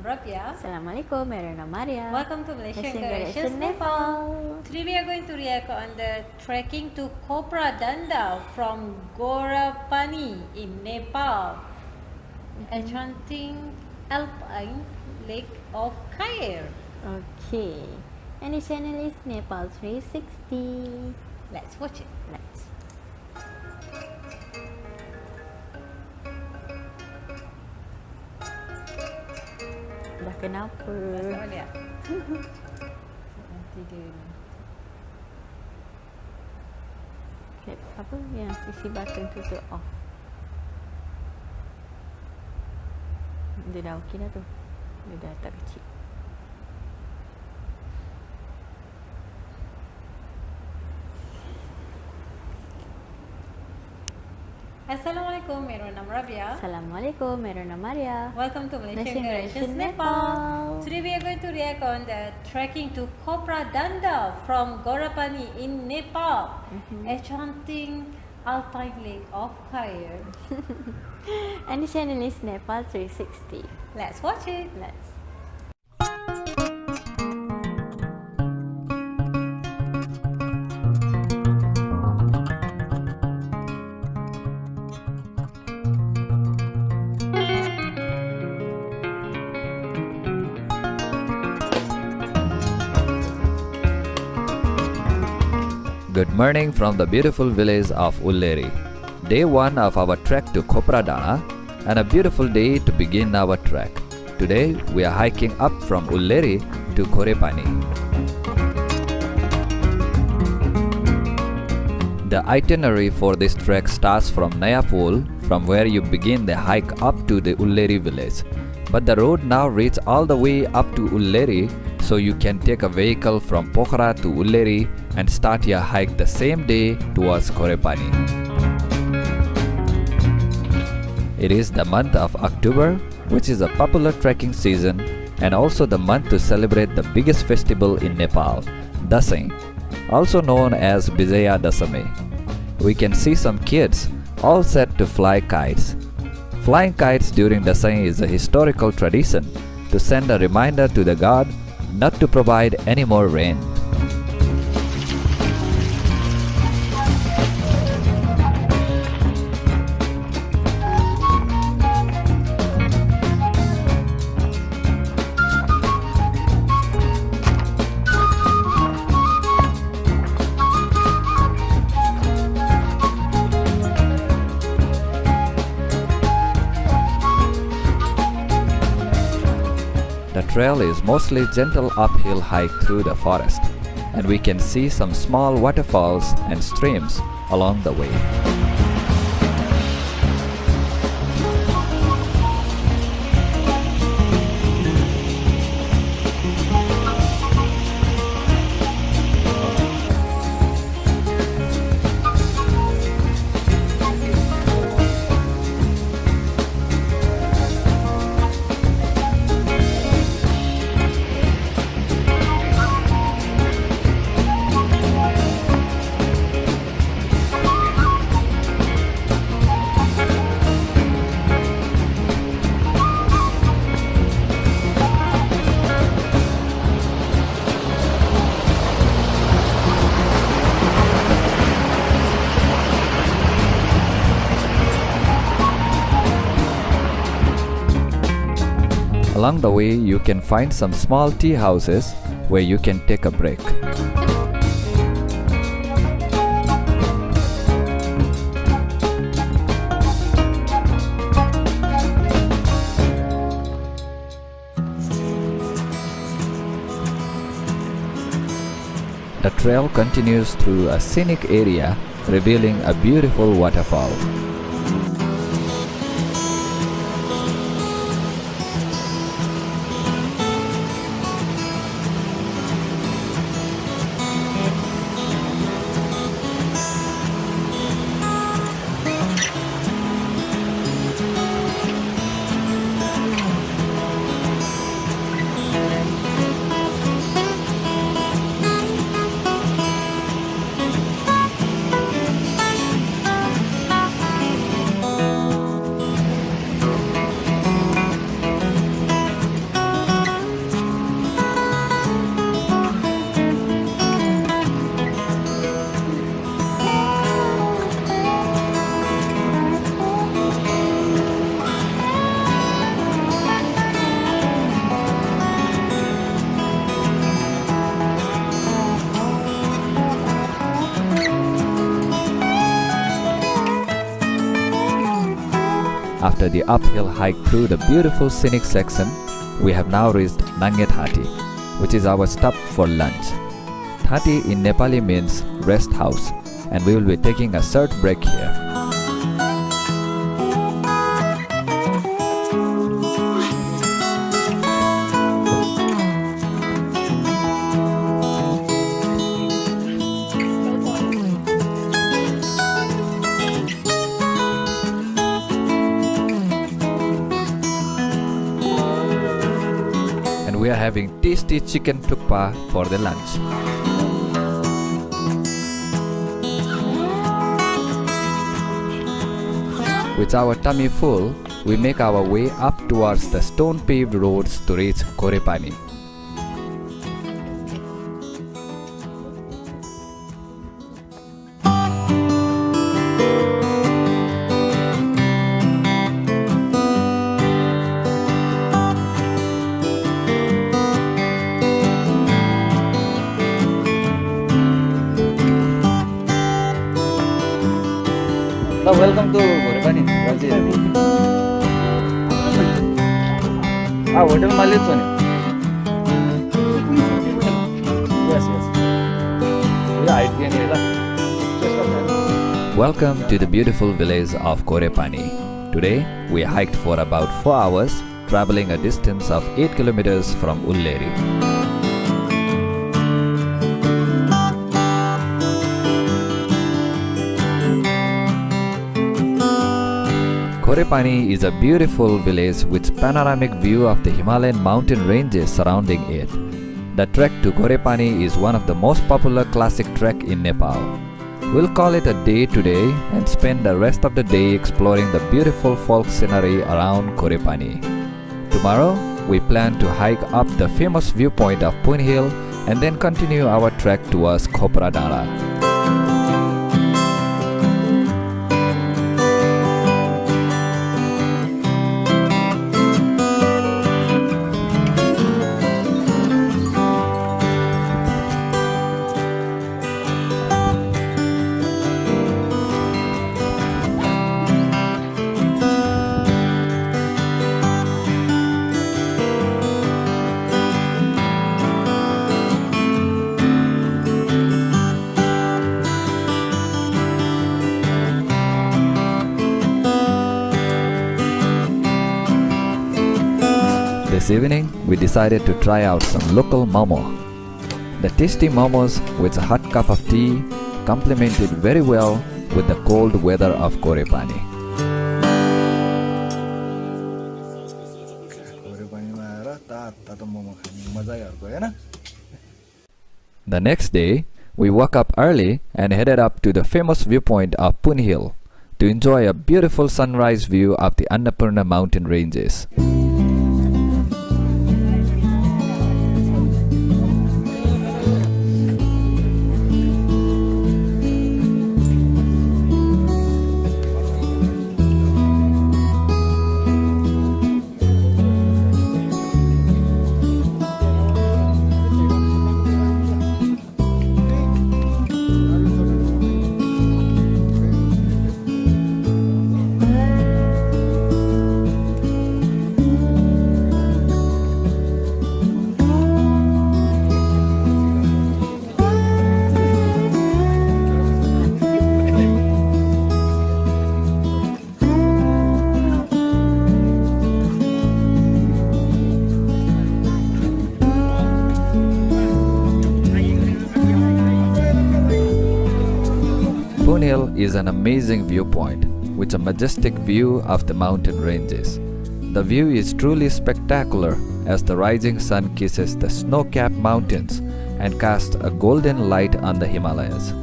नाम रब्या. Assalamualaikum, मेरा नाम Maria. Welcome to Malaysian Malaysian Generations Generations Nepal. Nepal. Today we are going to react on the trekking to Khopra Danda from Ghorepani in Nepal. Enchanting alpine lake of Khair. Okay. And the channel is Nepal 360. Let's watch it. Let's. Dah kenapa? Masak balik tak? Nanti dia Okay, apa yang sisi button tu off. Dia dah okey dah tu. Dia dah tak kecil. Assalamualaikum, मेरा नाम रब्या. Assalamualaikum, मेरा नाम Maria. Welcome to Malaysian Generations Generations Nepal. Nepal. Today we are going to react on the trekking to Khopra Danda from Ghorepani in Nepal. Enchanting alpine lake of Khair. And the channel is Nepal 360. Let's watch it. Let's. Good morning from the beautiful village of Ulleri. Day 1 of our trek to Khopra Danda, and a beautiful day to begin our trek. Today we are hiking up from Ulleri to Ghorepani. The itinerary for this trek starts from Nayapol, from where you begin the hike up to the Ulleri village. But the road now reaches all the way up to Ulleri, so you can take a vehicle from Pokhara to Ulleri and start your hike the same day towards Ghorepani. It is the month of October, which is a popular trekking season and also the month to celebrate the biggest festival in Nepal, Dasai, also known as Bijaya Dasami. We can see some kids all set to fly kites. Flying kites during Dasai is a historical tradition to send a reminder to the god not to provide any more rain. The trail is mostly gentle uphill hike through the forest, and we can see some small waterfalls and streams along the way. Along the way, you can find some small tea houses where you can take a break. The trail continues through a scenic area, revealing a beautiful waterfall. After the uphill hike through the beautiful scenic section, we have now reached Nange Thati, which is our stop for lunch. Thati in Nepali means rest house, and we will be taking a short break here. And we are having tasty chicken thukpa for the lunch. With our tummy full, we make our way up towards the stone-paved roads to reach Ghorepani. Welcome to Ghorepani. Hotel Malit one. Yes. Welcome to the beautiful village of Ghorepani. Today we hiked for about 4 hours, traveling a distance of 8 kilometers from Ulleri. Ghorepani is a beautiful village with panoramic view of the Himalayan mountain ranges surrounding it. The trek to Ghorepani is one of the most popular classic trek in Nepal. We'll call it a day today and spend the rest of the day exploring the beautiful folk scenery around Ghorepani. Tomorrow, we plan to hike up the famous viewpoint of Pun Hill and then continue our trek towards Khopra Danda. This evening, we decided to try out some local momo. The tasty momos with a hot cup of tea complemented very well with the cold weather of Ghorepani. The next day, we woke up early and headed up to the famous viewpoint of Pun Hill to enjoy a beautiful sunrise view of the Annapurna mountain ranges. Pun Hill is an amazing viewpoint with a majestic view of the mountain ranges. The view is truly spectacular as the rising sun kisses the snow-capped mountains and casts a golden light on the Himalayas.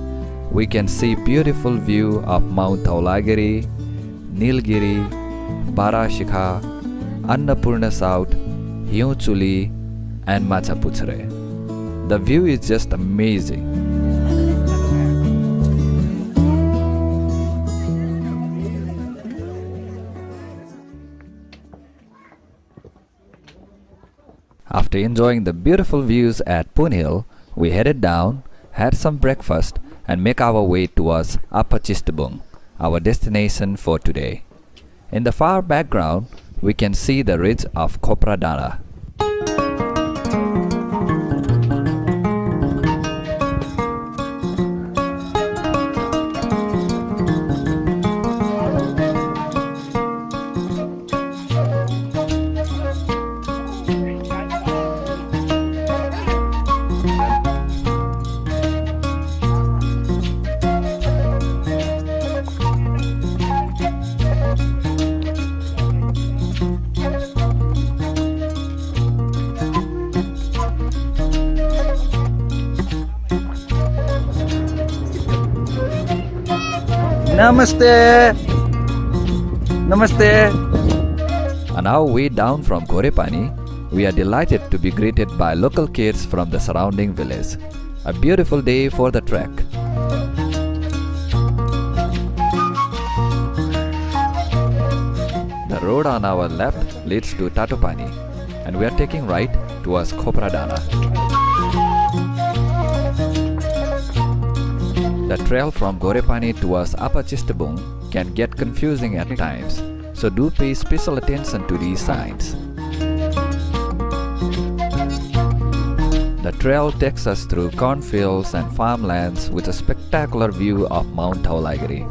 We can see beautiful view of Mount Dhaulagiri, Nilgiri, Parashikha, Annapurna South, Hiunchuli and Machapuchre. The view is just amazing. After enjoying the beautiful views at Pun Hill, we headed down, had some breakfast and make our way towards Apachistabung, our destination for today. In the far background, we can see the ridge of Khopra Danda. Namaste. Namaste. And now way down from Ghorepani, we are delighted to be greeted by local kids from the surrounding village. A beautiful day for the trek. The road on our left leads to Tatopani, and we are taking right towards Khopra Danda. The trail from Ghorepani towards Upper Chistabung can get confusing at times, so do pay special attention to these signs. The trail takes us through cornfields and farmlands with a spectacular view of Mount Dhaulagiri.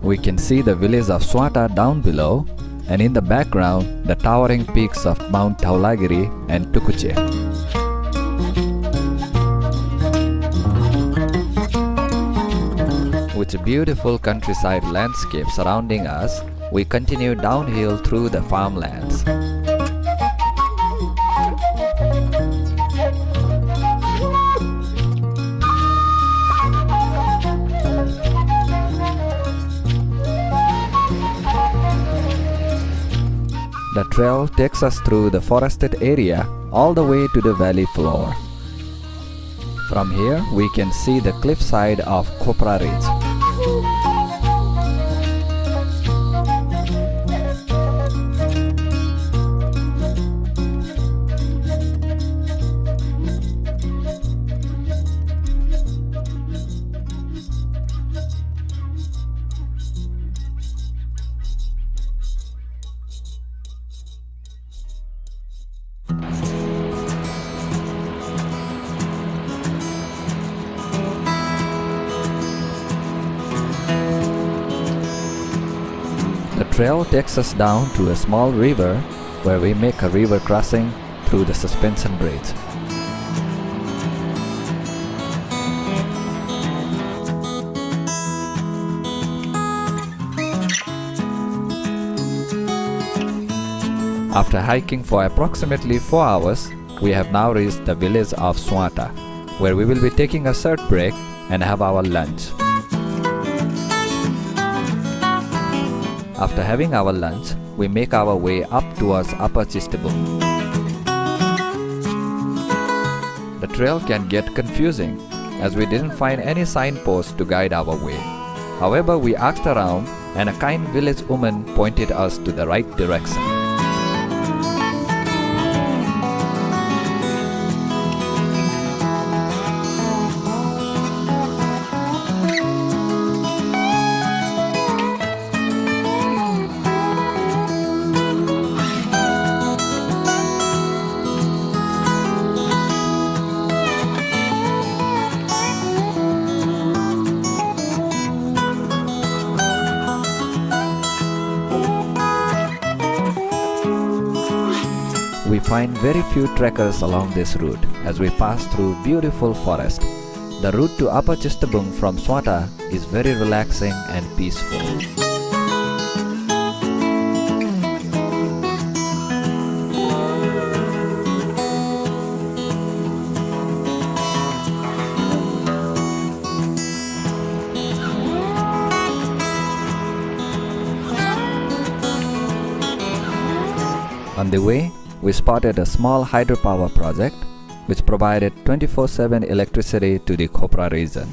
We can see the village of Swata down below, and in the background, the towering peaks of Mount Dhaulagiri and Tukuche. With a beautiful countryside landscape surrounding us, we continue downhill through the farmlands. The trail takes us through the forested area all the way to the valley floor. From here, we can see the cliffside of Khopra Ridge. The trail takes us down to a small river where we make a river crossing through the suspension bridge. After hiking for approximately 4 hours, we have now reached the village of Swata, where we will be taking a short break and have our lunch. After having our lunch, we make our way up towards Upper Chistabung. The trail can get confusing as we didn't find any signposts to guide our way. However, we asked around and a kind village woman pointed us to the right direction. We find very few trekkers along this route as we pass through beautiful forest. The route to Upper Chistabung from Swata is very relaxing and peaceful. On the way, we spotted a small hydropower project which provided 24/7 electricity to the Khopra region.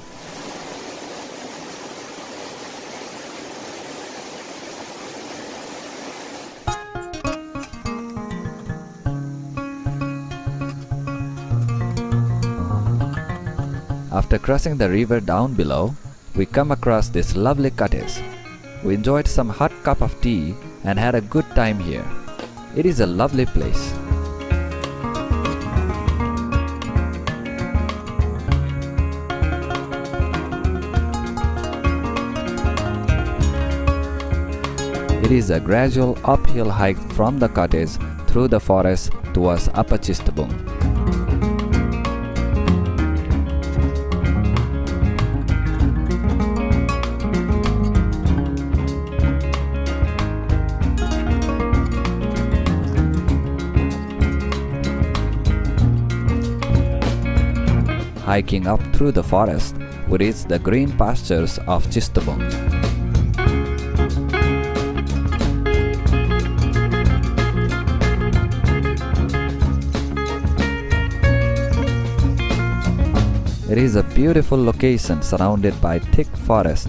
After crossing the river down below, we come across this lovely cottage. We enjoyed some hot cup of tea and had a good time here. It is a lovely place. It is a gradual uphill hike from the cottage through the forest towards Upper Chistabung. Hiking up through the forest, we reach the green pastures of Chistabung. It is a beautiful location surrounded by thick forest.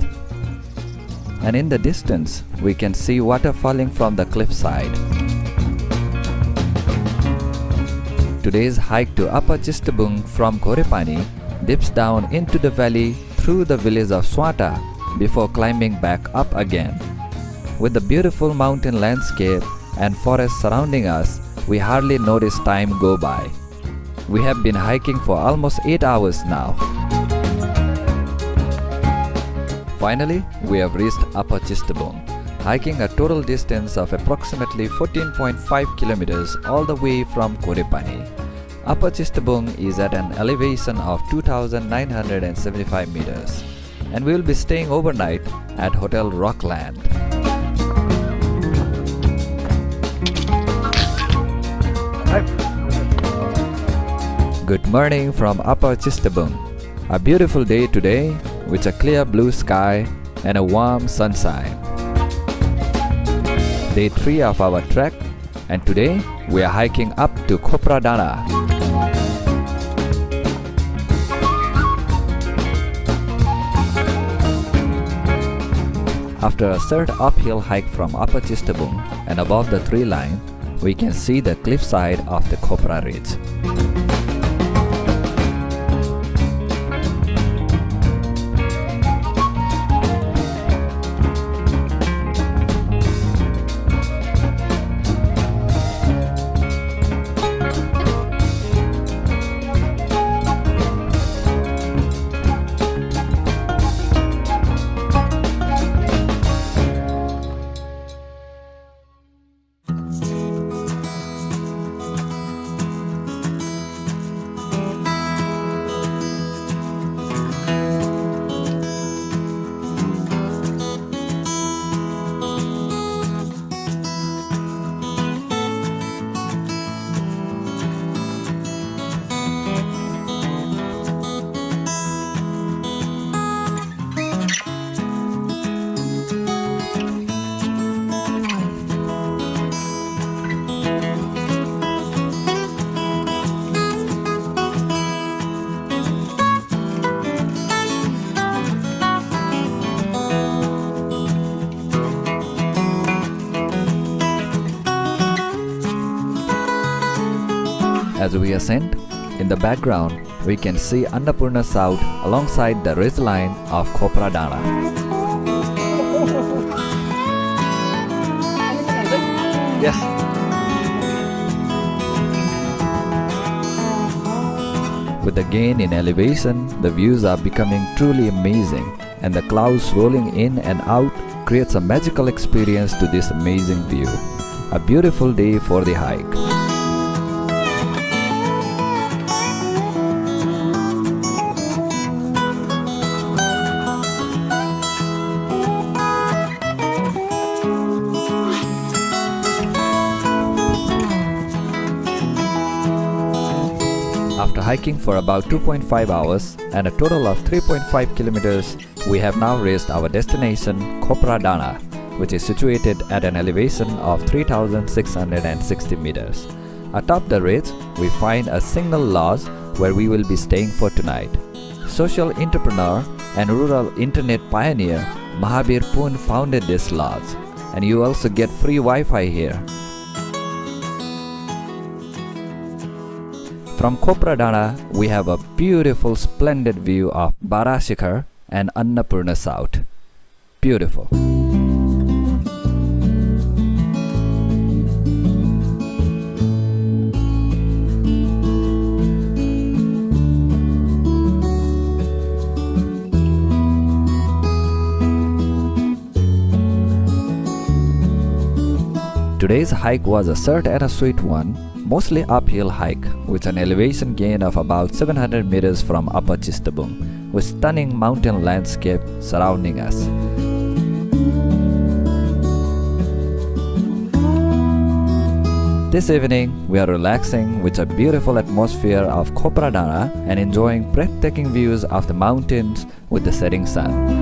And in the distance, we can see water falling from the cliffside. Today's hike to Upper Chistabung from Ghorepani dips down into the valley through the village of Swata before climbing back up again. With the beautiful mountain landscape and forest surrounding us, we hardly notice time go by. We have been hiking for almost 8 hours now. Finally, we have reached Upper Chistabung, hiking a total distance of approximately 14.5 kilometers all the way from Ghorepani. Upper Chistabung is at an elevation of 2,975 meters, and we will be staying overnight at Hotel Rockland. Good morning from Upper Chistabung. A beautiful day today with a clear blue sky and a warm sunshine. Day 3 of our trek, and today we are hiking up to Khopra Danda. After a third uphill hike from Upper Chistabung and above the tree line, we can see the cliffside of the Khopra Ridge. As we ascend, in the background, we can see Annapurna South alongside the ridge line of Khopra Danda. Yes. With the gain in elevation, the views are becoming truly amazing, and the clouds rolling in and out creates a magical experience to this amazing view. A beautiful day for the hike. After hiking for about 2.5 hours and a total of 3.5 kilometers, we have now reached our destination, Khopra Danda, which is situated at an elevation of 3,660 meters. Atop the ridge, we find a single lodge where we will be staying for tonight. Social entrepreneur and rural internet pioneer Mahabir Poon founded this lodge, and you also get free Wi-Fi here. From Khopra Danda, we have a beautiful, splendid view of Barashikar and Annapurna South. Beautiful. Today's hike was a short and a sweet one, mostly uphill hike with an elevation gain of about 700 meters from Upper Chistabung, with stunning mountain landscape surrounding us. This evening, we are relaxing with a beautiful atmosphere of Khopra Danda and enjoying breathtaking views of the mountains with the setting sun.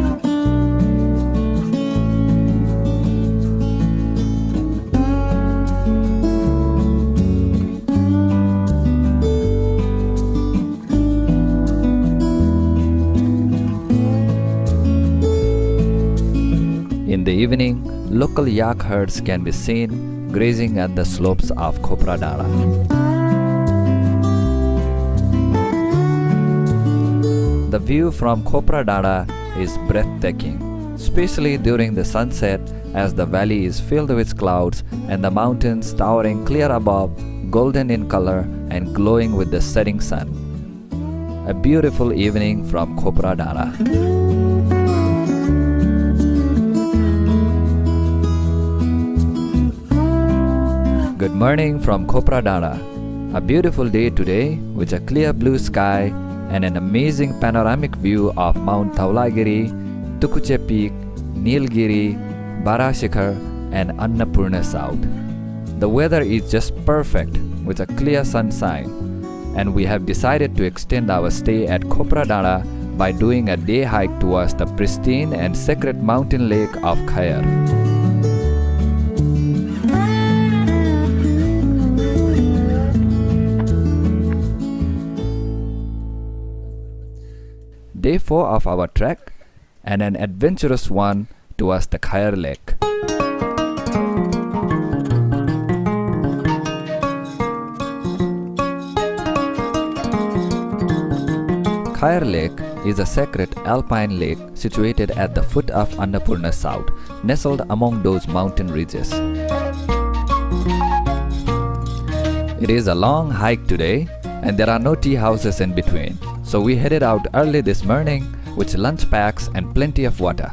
In the evening, local yak herds can be seen grazing at the slopes of Khopra Danda. The view from Khopra Danda is breathtaking, especially during the sunset as the valley is filled with clouds and the mountains towering clear above, golden in color and glowing with the setting sun. A beautiful evening from Khopra Danda. Good morning from Khopra Danda. A beautiful day today with a clear blue sky and an amazing panoramic view of Mount Dhaulagiri, Tukuche Peak, Nilgiri, Barashikar and Annapurna South. The weather is just perfect with a clear sunshine, and we have decided to extend our stay at Khopra Danda by doing a day hike towards the pristine and sacred mountain lake of Khayar. Day 4 of our trek and an adventurous one towards the Khayar Lake. Khayar Lake is a sacred alpine lake situated at the foot of Annapurna South, nestled among those mountain ridges. It is a long hike today and there are no tea houses in between. So we headed out early this morning with lunch packs and plenty of water.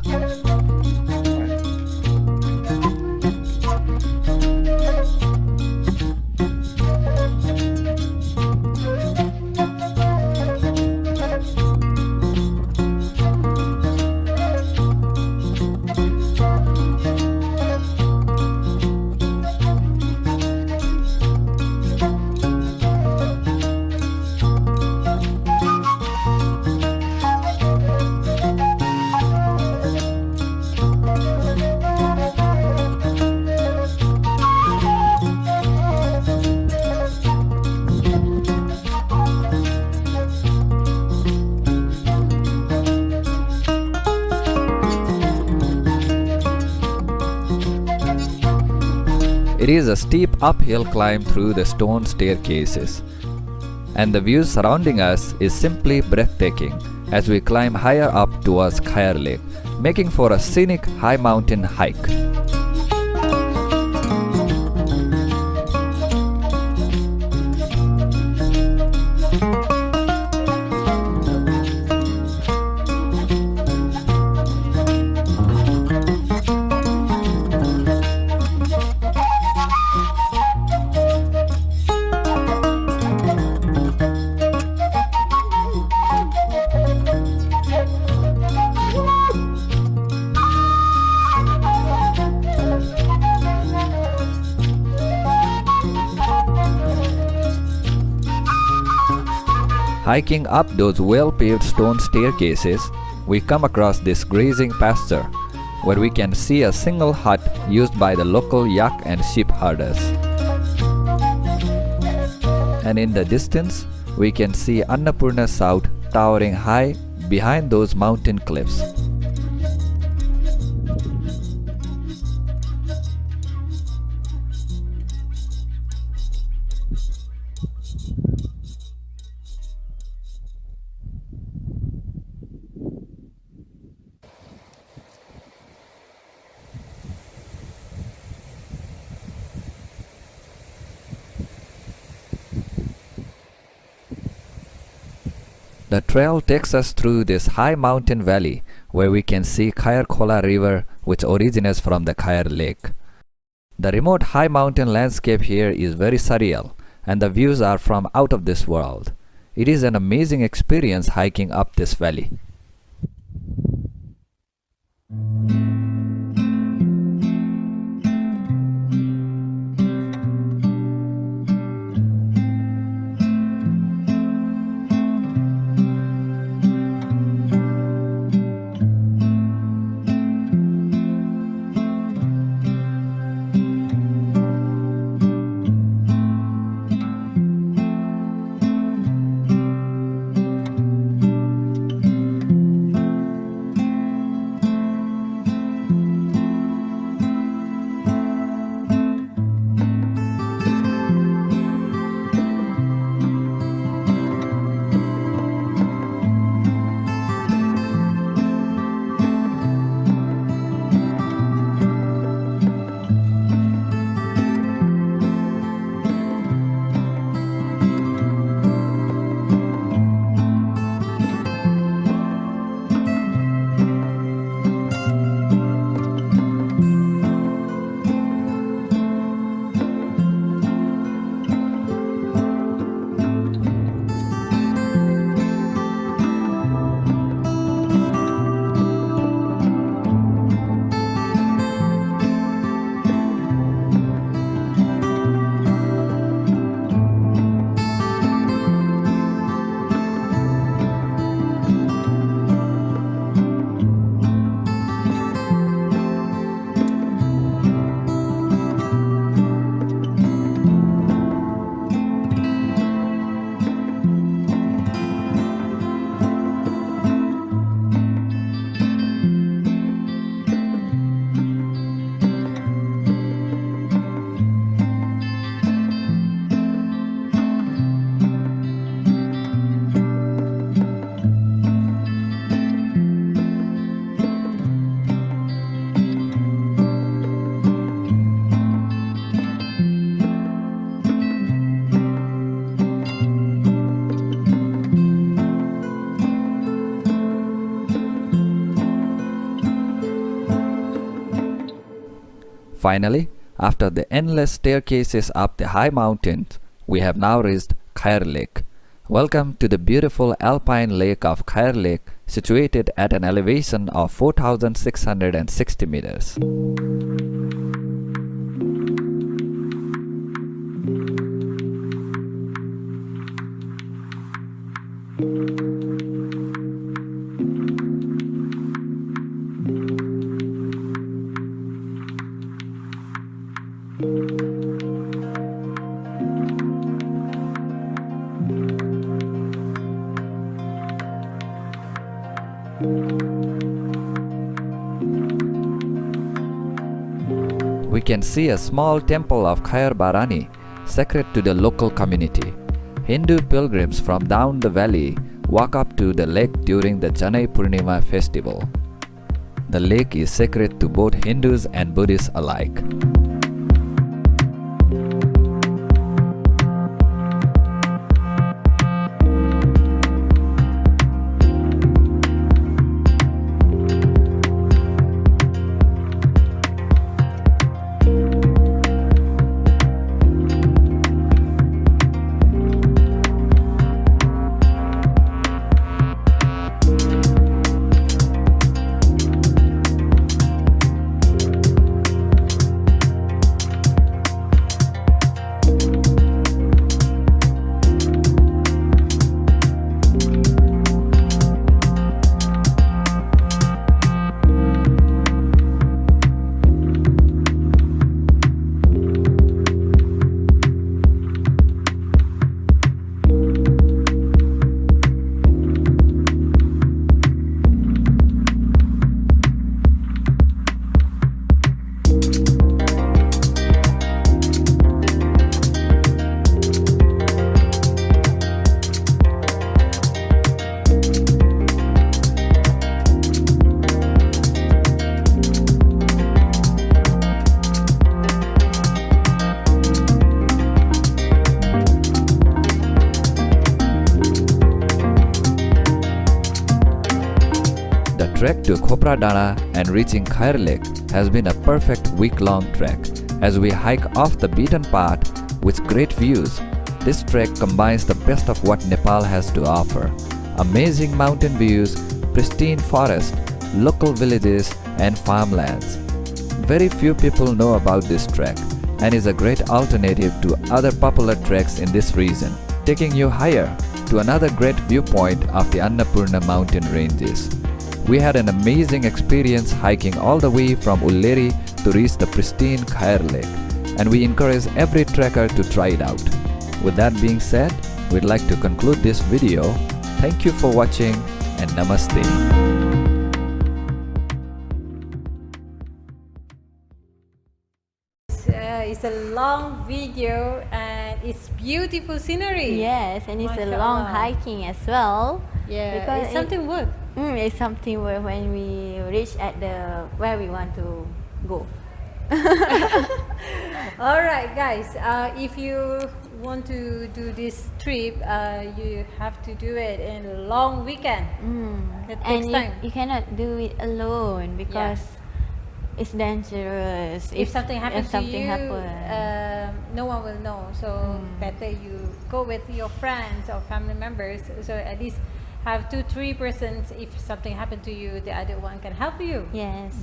It is a steep uphill climb through the stone staircases, and the view surrounding us is simply breathtaking as we climb higher up towards Khayar Lake, making for a scenic high mountain hike. Hiking up those well-paved stone staircases, we come across this grazing pasture where we can see a single hut used by the local yak and sheep herders. And in the distance, we can see Annapurna South towering high behind those mountain cliffs. The trail takes us through this high mountain valley where we can see Khair Khola river which originates from the Khair lake. The remote high mountain landscape here is very surreal and the views are from out of this world. It is an amazing experience hiking up this valley. Finally, after the endless staircases up the high mountains, we have now reached Khair Lake. Welcome to the beautiful alpine lake of Khair Lake, situated at an elevation of 4,660 meters. We can see a small temple of Khair Barani, sacred to the local community. Hindu pilgrims from down the valley walk up to the lake during the Janai Purnima festival. The lake is sacred to both Hindus and Buddhists alike. trek to Khopra Danda and reaching Khair Lake has been a perfect week-long trek as we hike off the beaten path with great views. This trek combines the best of what Nepal has to offer: amazing mountain views, pristine forests, local villages and farmlands. Very few people know about this trek and is a great alternative to other popular treks in this region, taking you higher to another great viewpoint of the Annapurna mountain ranges. We had an amazing experience hiking all the way from Ulleri to reach the pristine Khair Lake, and we encourage every trekker to try it out. With that being said, we'd like to conclude this video. Thank you for watching and namaste. It's a long video and it's beautiful scenery. Yes, and it's a Mashallah. long hiking as well. Yeah, Because it's something worth. It's something where when we reach at the where we want to go. Alright guys, if you want to do this trip, you have to do it in a long weekend. That takes And time. you cannot do it alone because it's dangerous. If something happens to you, happen. no one will know. So better you go with your friends or family members. So at least have 2-3 persons. If something happened to you, the other one can help you. Yes.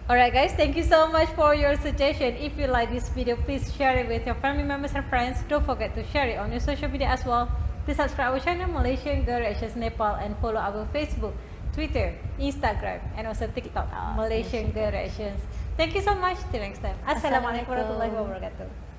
Alright guys, thank you so much for your suggestion. If you like this video, please share it with your family members and friends. Don't forget to share it on your social media as well. Please subscribe our channel Malaysian Directions Nepal and follow our Facebook, Twitter, Instagram and also TikTok, Malaysian Directions. Thank you so much. Till next time. Assalamualaikum warahmatullahi wabarakatuh.